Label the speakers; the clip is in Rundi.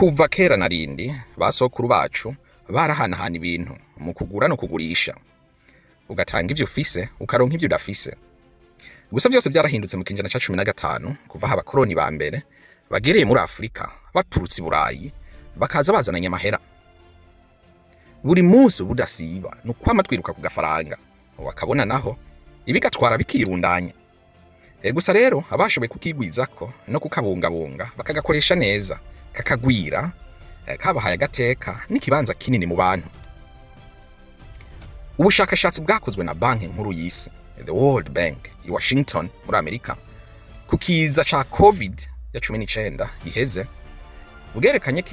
Speaker 1: Kuva kera narindi basokuru bacu barahanahana ibintu mu kugura no kugurisha, ugatanga ivyo ufise ukaronka ivyo udafise. Gusa vyose vyarahindutse mu kinjana ca 15 kuva aho abakoroni ba mbere bagereye muri Afrika baturutse i Burayi bakaza bazananye amahera. Buri munsi budasiba nukwama twiruka ku gafaranga, wakabona naho ibigatwara bikirundanya. Gusa rero abashoboye kukigwizako no kukabungabunga bakagakoresha neza, kakagwira, kabahaye agateka n'ikibanza kinini mu bantu. Ubushakashatsi bwakozwe na banki nkuru y'isi, the World Bank i Washington muri Amerika, kukiza ca COVID ya 19 iheze, bwerekanye ko